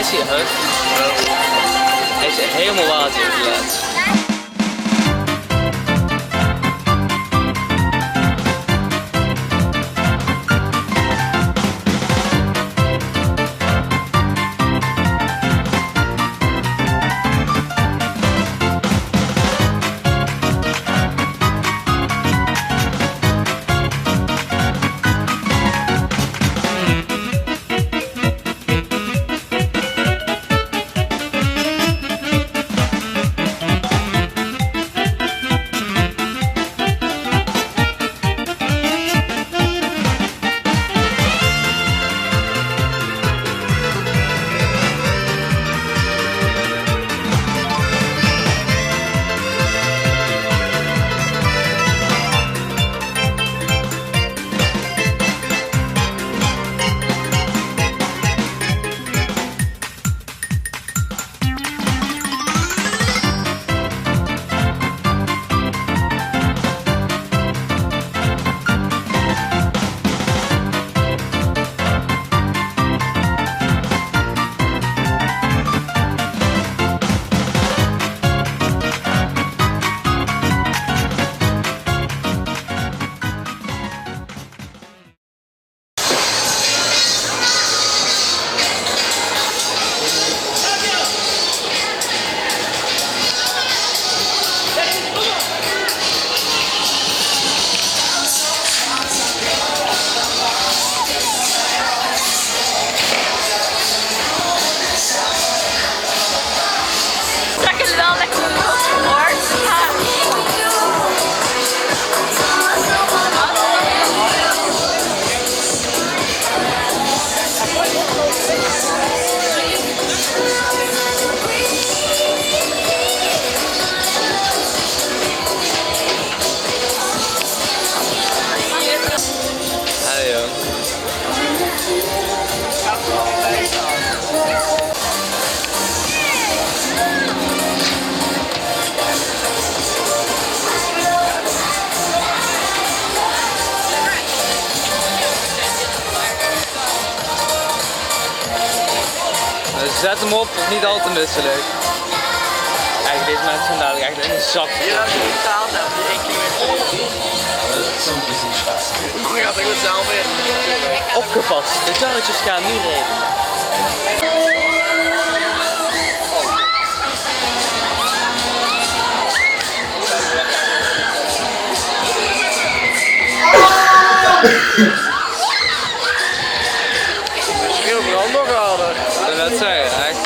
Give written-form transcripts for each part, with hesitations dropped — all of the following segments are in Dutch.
is hij, hij is helemaal water inderdaad. Zet hem op, niet al te misselijk. Kijk, deze mensen zijn dadelijk echt in een zak. Hier heb je betaald, heb je 1 kilometer. Hoe gaat het zelf in? Opgepast, de karretjes gaan nu rijden. Misschien ook wel nog harder. Dat zei je, echt.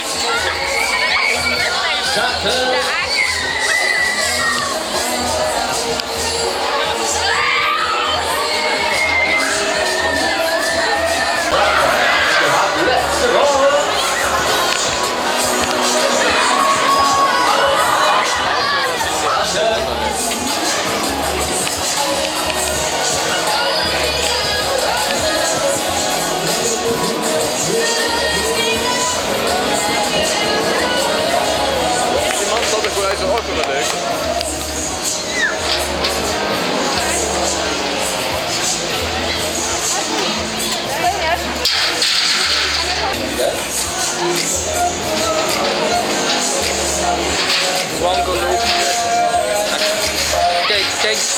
Wanko lopen.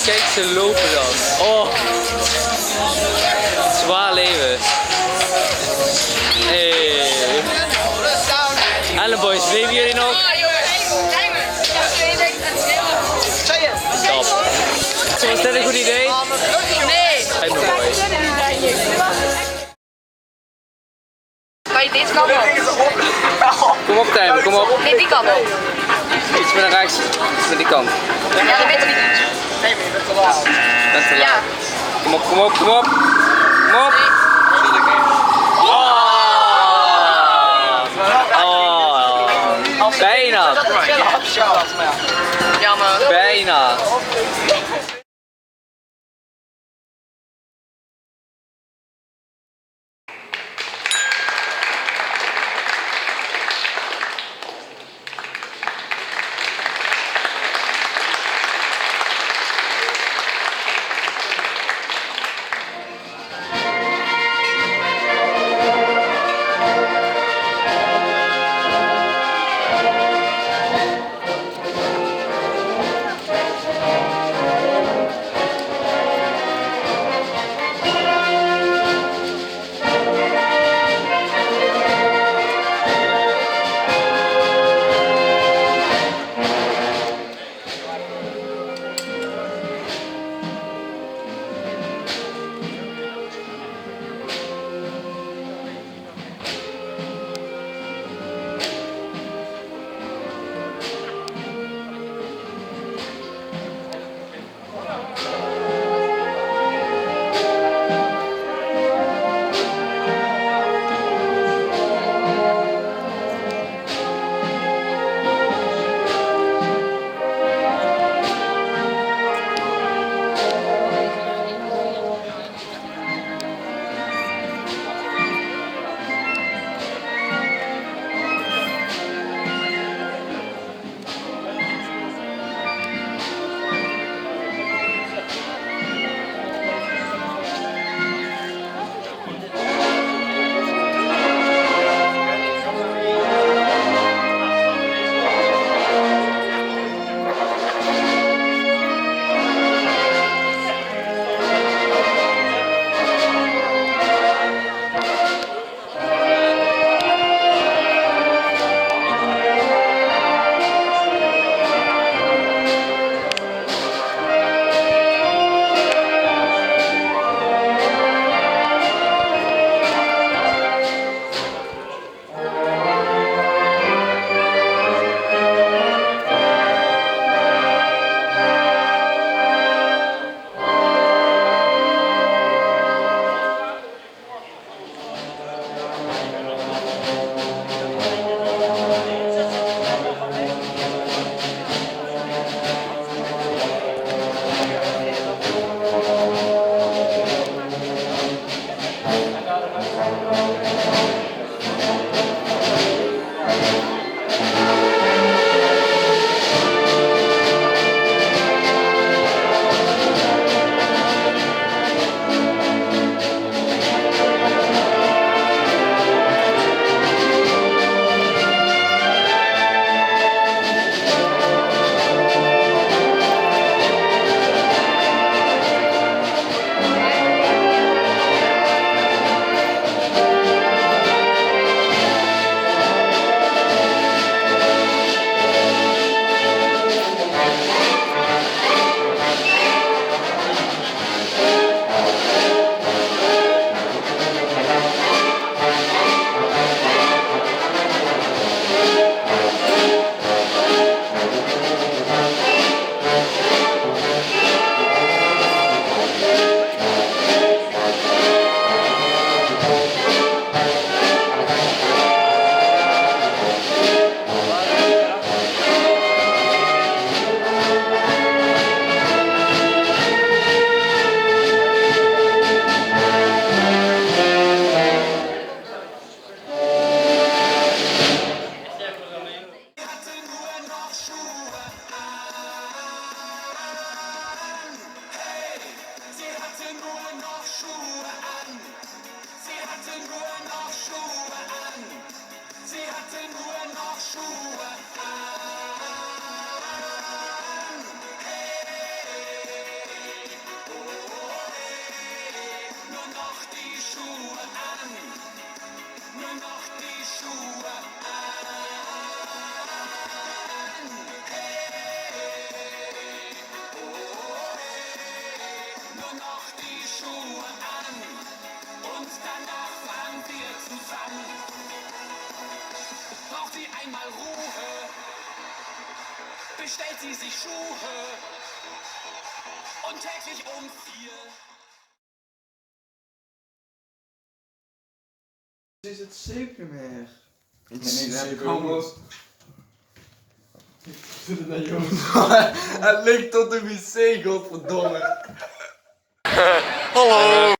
Kijk ze lopen dan. Oh. Zwaar leven. Hey. Hallo boys, leven jullie nog? Top. Was dit een goed idee? Nee. Kan je deze kant op? Kom op Tijmen, kom op. Nee, die kant op. Iets meer naar rechts, iets naar die kant. Ja, dat weet ik niet. Nee, maar je bent te laat. Bent te laat. Ja. Kom op, kom op, kom op. Kom op. Oh. Bijna. Jammer. Bijna. Bestellt sie sich Schuhe und täglich um 4. Is het zeker meer? Ik ben niet zeker, jongens. Zit het naar Joost? Het ligt tot de wc, godverdomme. Hallo!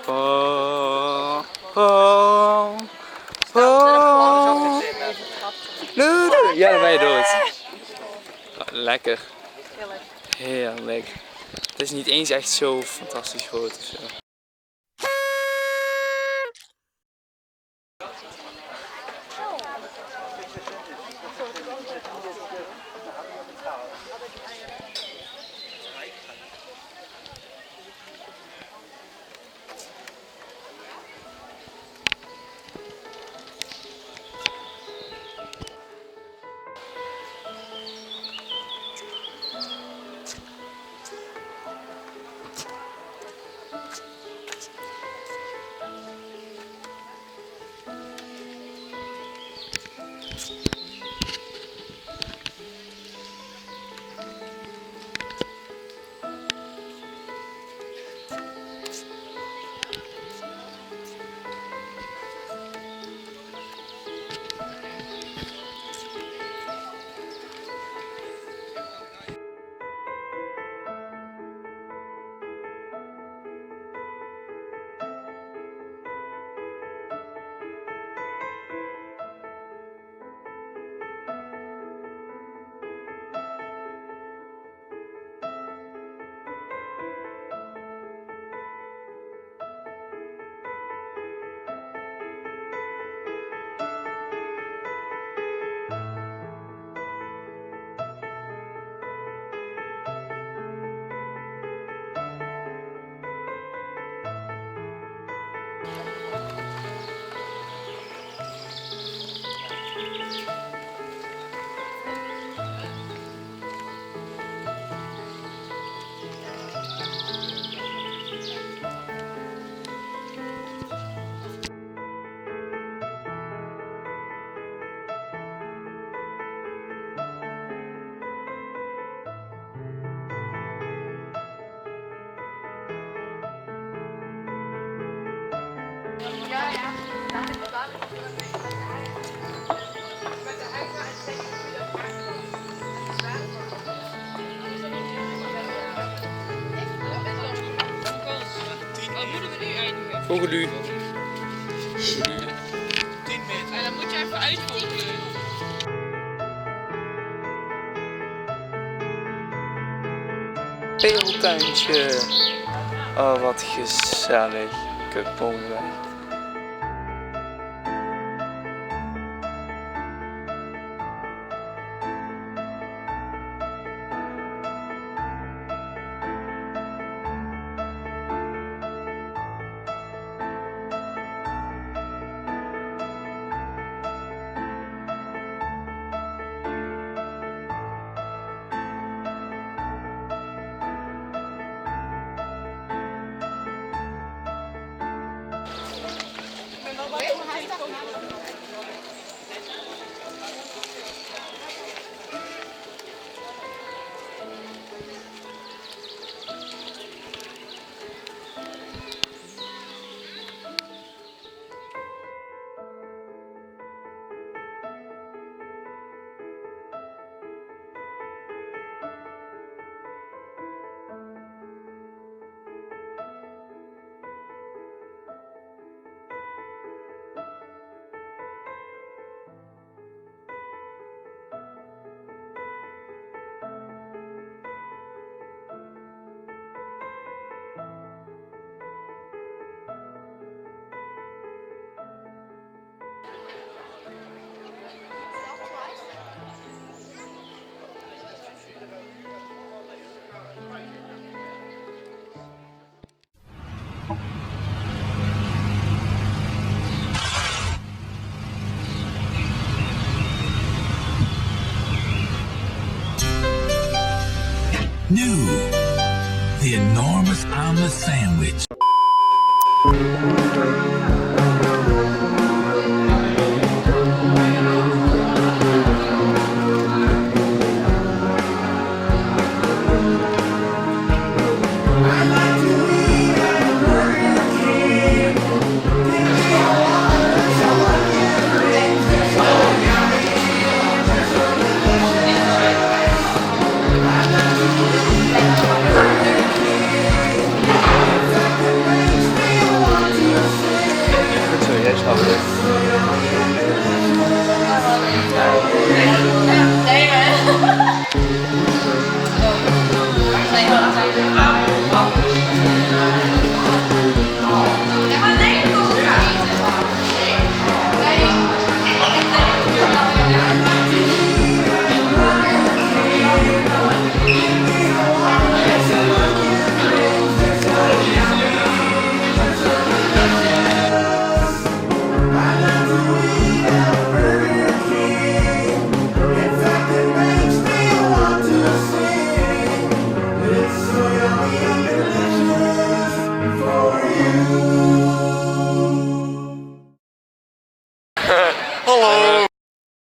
Oh, oh, oh. Ja, dan ben je dood. Lekker. Heerlijk. Het is niet eens echt zo fantastisch groot ofzo. Wat moeten we nu eindigen? Vogelu. En dan moet je even uitvogelen. Speeltuintje. Oh, wat gezellig. Kupongweg. New, the enormous omelet sandwich. Goed zo, jij snapt het.